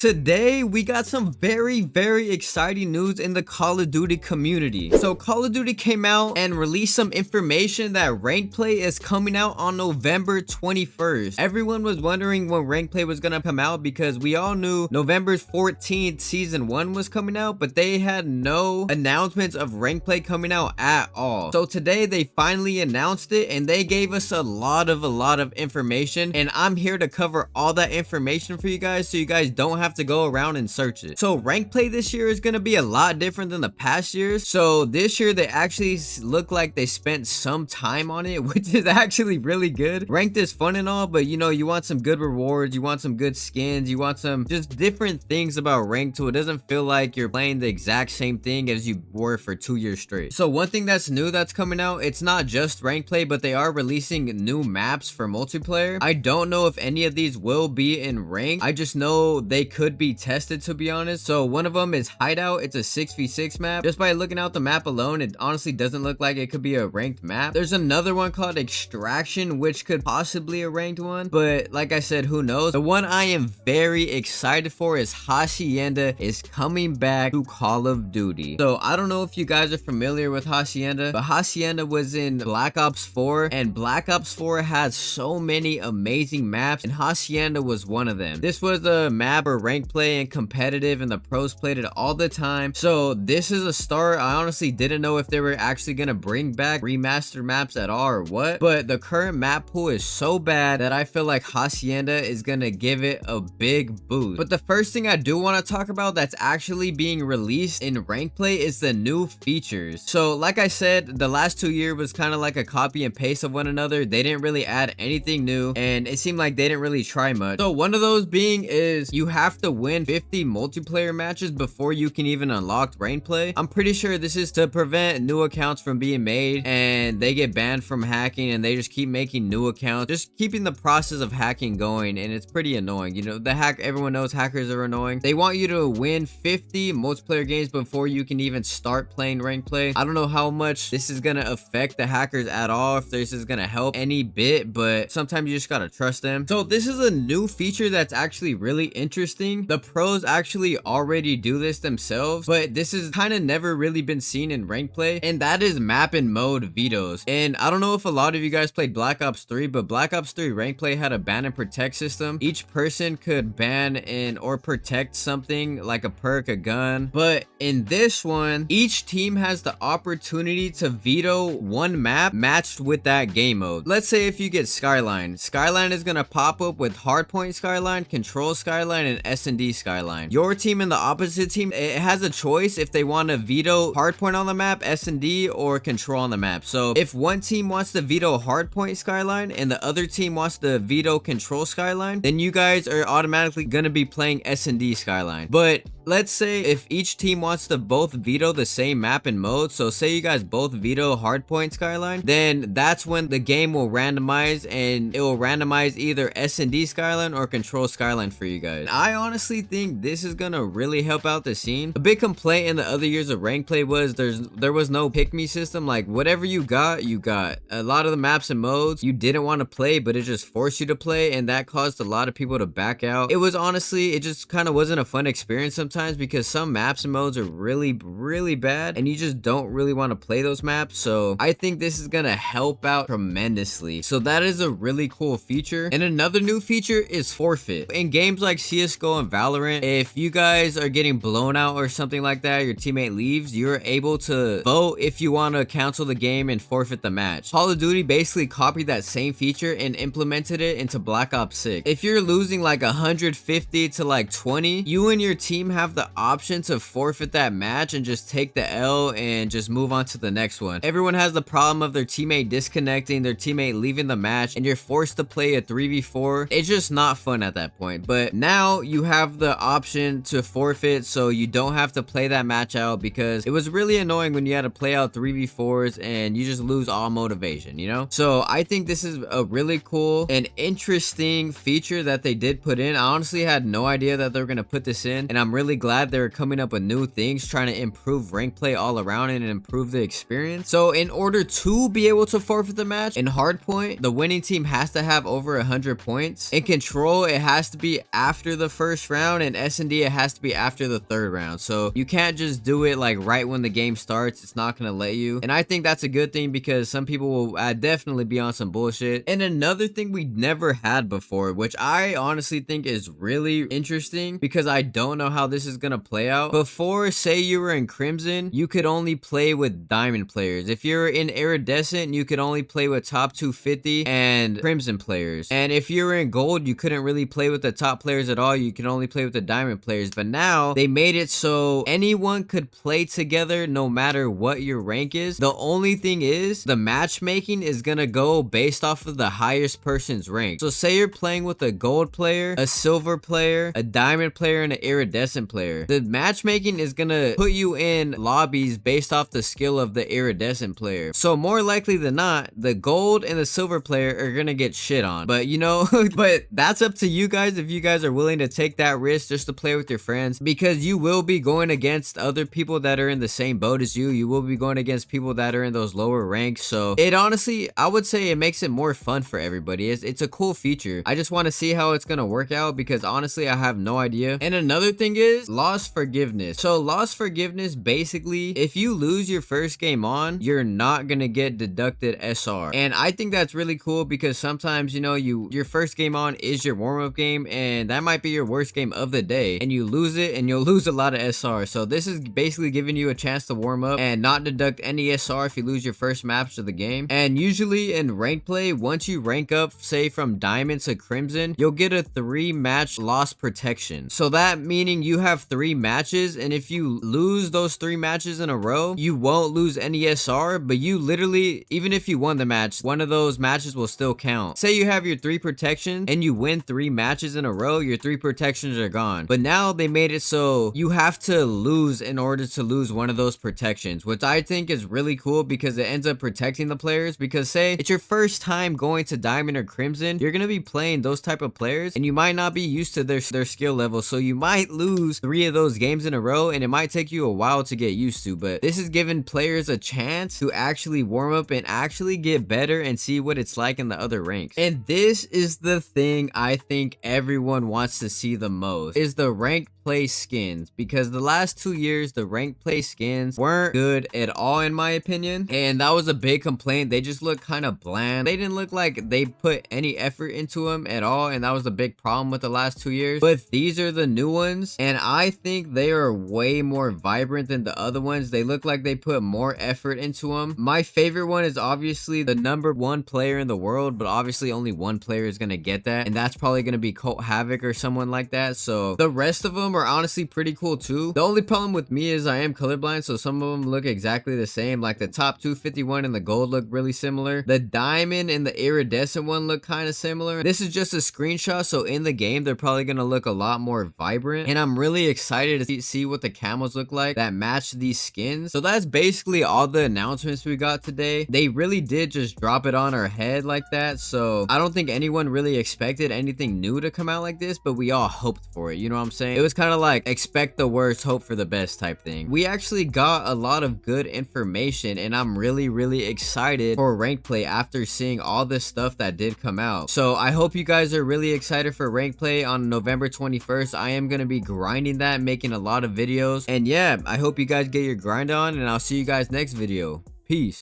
Today, we got some very exciting news in the Call of Duty community. So Call of Duty came out and released some information that Rank Play is coming out on November 21st. Everyone was wondering when Rank Play was gonna come out because we all knew November 14th Season 1 was coming out, but they had no announcements of Rank Play coming out at all. So today, they finally announced it and they gave us a lot of information, and I'm here to cover all that information for you guys so you guys don't have to go around and search it. So Rank Play this year is going to be a lot different than the past years. So this year they actually look like they spent some time on it, which is actually really good. Ranked is fun and all, but you know, you want some good rewards, you want some good skins, you want some just different things about Ranked so it doesn't feel like you're playing the exact same thing as you were for 2 years straight. So one thing that's new that's coming out, it's not just Rank Play, but they are releasing new maps for multiplayer. I don't know if any of these will be in Ranked. I just know they could be tested, to be honest. So one of them is Hideout. It's a 6v6 map. Just by looking out the map alone, it honestly doesn't look like it could be a ranked map. There's another one called Extraction, which could possibly a ranked one, but like I said, who knows. The one I am very excited for is Hacienda is coming back to Call of Duty. So I don't know if you guys are familiar with Hacienda, but Hacienda was in Black Ops 4, and Black Ops 4 has so many amazing maps, and Hacienda was one of them. This was a map or rank play and competitive, and the pros played it all the time. So this is a start. I honestly didn't know if they were actually gonna bring back remastered maps at all or what, but the current map pool is so bad that I feel like Hacienda is gonna give it a big boost. But the first thing I do want to talk about that's actually being released in rank play is the new features. So like I said, the last 2 years was kind of like a copy and paste of one another. They didn't really add anything new, and it seemed like they didn't really try much. So one of those being is you have to win 50 multiplayer matches before you can even unlock rank play. I'm pretty sure this is to prevent new accounts from being made and they get banned from hacking, and they just keep making new accounts, just keeping the process of hacking going, and it's pretty annoying. You know, everyone knows hackers are annoying. They want you to win 50 multiplayer games before you can even start playing rank play. I don't know how much this is gonna affect the hackers at all, if this is gonna help any bit, but sometimes you just gotta trust them. So this is a new feature that's actually really interesting. The pros actually already do this themselves, but this is kind of never really been seen in rank play, and that is map and mode vetoes. And I don't know if a lot of you guys played Black Ops 3, but Black Ops 3 rank play had a ban and protect system. Each person could ban and or protect something like a perk, a gun, but in this one, each team has the opportunity to veto one map matched with that game mode. Let's say if you get Skyline is gonna pop up with Hardpoint Skyline, Control Skyline, and S&D Skyline. Your team and the opposite team, it has a choice if they want to veto Hardpoint on the map, S&D, or Control on the map. So if one team wants to veto Hardpoint Skyline and the other team wants to veto Control Skyline, then you guys are automatically gonna be playing S&D Skyline. But let's say if each team wants to both veto the same map and mode, so say you guys both veto Hardpoint Skyline, then that's when the game will randomize, and it will randomize either S&D Skyline or Control Skyline for you guys. I honestly think this is gonna really help out the scene. A big complaint in the other years of rank play was there was no pick me system. Like whatever you got, you got. A lot of the maps and modes you didn't want to play, but it just forced you to play, and that caused a lot of people to back out. It was honestly, it just kind of wasn't a fun experience sometimes, because some maps and modes are really bad and you just don't really want to play those maps. So I think this is gonna help out tremendously. So that is a really cool feature. And another new feature is forfeit. In games like CSGO and Valorant, if you guys are getting blown out or something like that, your teammate leaves, you're able to vote if you want to cancel the game and forfeit the match. Call of Duty basically copied that same feature and implemented it into Black Ops 6. If you're losing like 150 to like 20, you and your team have the option to forfeit that match and just take the L and just move on to the next one. Everyone has the problem of their teammate disconnecting, their teammate leaving the match, and you're forced to play a 3v4. It's just not fun at that point. But now you have the option to forfeit, so you don't have to play that match out, because it was really annoying when you had to play out 3v4s and you just lose all motivation, you know? So I think this is a really cool and interesting feature that they did put in. I honestly had no idea that they were going to put this in, and I'm really glad they're coming up with new things, trying to improve rank play all around and improve the experience. So in order to be able to forfeit the match in Hardpoint, the winning team has to have over 100 points. In Control, it has to be after the first first round, and S&D it has to be after the third round. So you can't just do it like right when the game starts. It's not gonna let you, and I think that's a good thing because some people will definitely be on some bullshit. And another thing we never had before, which I honestly think is really interesting because I don't know how this is gonna play out. Before, say you were in Crimson, you could only play with Diamond players. If you're in Iridescent, you could only play with top 250 and Crimson players. And if you're in Gold, you couldn't really play with the top players at all. You can only play with the Diamond players. But now they made it so anyone could play together no matter what your rank is. The only thing is the matchmaking is gonna go based off of the highest person's rank. So say you're playing with a Gold player, a Silver player, a Diamond player, and an Iridescent player. The matchmaking is gonna put you in lobbies based off the skill of the Iridescent player. So more likely than not, the Gold and the Silver player are gonna get shit on. But you know, but that's up to you guys if you guys are willing to take that risk just to play with your friends, because you will be going against other people that are in the same boat as you. You will be going against people that are in those lower ranks. So it honestly, I would say it makes it more fun for everybody. It's a cool feature. I just want to see how it's gonna work out because honestly, I have no idea. And another thing is lost forgiveness. So lost forgiveness, basically, if you lose your first game on, you're not gonna get deducted SR. And I think that's really cool because sometimes, you know, your first game on is your warm-up game, and that might be your worst game of the day, and you lose it and you'll lose a lot of SR. So this is basically giving you a chance to warm up and not deduct any SR if you lose your first match of the game. And usually in rank play, once you rank up, say from Diamond to Crimson, you'll get a 3-match loss protection. So that meaning you have 3 matches, and if you lose those 3 matches in a row, you won't lose any SR, but you literally, even if you won the match, one of those matches will still count. Say you have your 3 protections and you win 3 matches in a row, your 3 protections are gone. But now they made it so you have to lose in order to lose one of those protections, which I think is really cool because it ends up protecting the players. Because say it's your first time going to Diamond or Crimson, you're gonna be playing those type of players and you might not be used to their skill level, so you might lose 3 of those games in a row and it might take you a while to get used to. But this is giving players a chance to actually warm up and actually get better and see what it's like in the other ranks. And this is the thing I think everyone wants to see the most, is the rank play skins, because the last 2 years the rank play skins weren't good at all in my opinion, and that was a big complaint. They just look kind of bland. They didn't look like they put any effort into them at all, and that was a big problem with the last 2 years. But these are the new ones, and I think they are way more vibrant than the other ones. They look like they put more effort into them. My favorite one is obviously the #1 player in the world, but obviously only one player is gonna get that, and that's probably gonna be Colt Havoc or someone like that. So the rest of them are honestly pretty cool too. The only problem with me is I am colorblind, so some of them look exactly the same. Like the top 251 and the Gold look really similar. The Diamond and the Iridescent one look kind of similar. This is just a screenshot, so in the game they're probably gonna look a lot more vibrant, and I'm really excited to see what the camos look like that match these skins. So that's basically all the announcements we got today. They really did just drop it on our head like that, so I don't think anyone really expected anything new to come out like this, but we all hoped for it, you know what I'm saying? It was kind of like expect the worst, hope for the best type thing. We actually got a lot of good information, and I'm really excited for rank play after seeing all this stuff that did come out. So I hope you guys are really excited for rank play on November 21st. I am going to be grinding that, making a lot of videos, and yeah, I hope you guys get your grind on, and I'll see you guys next video. Peace.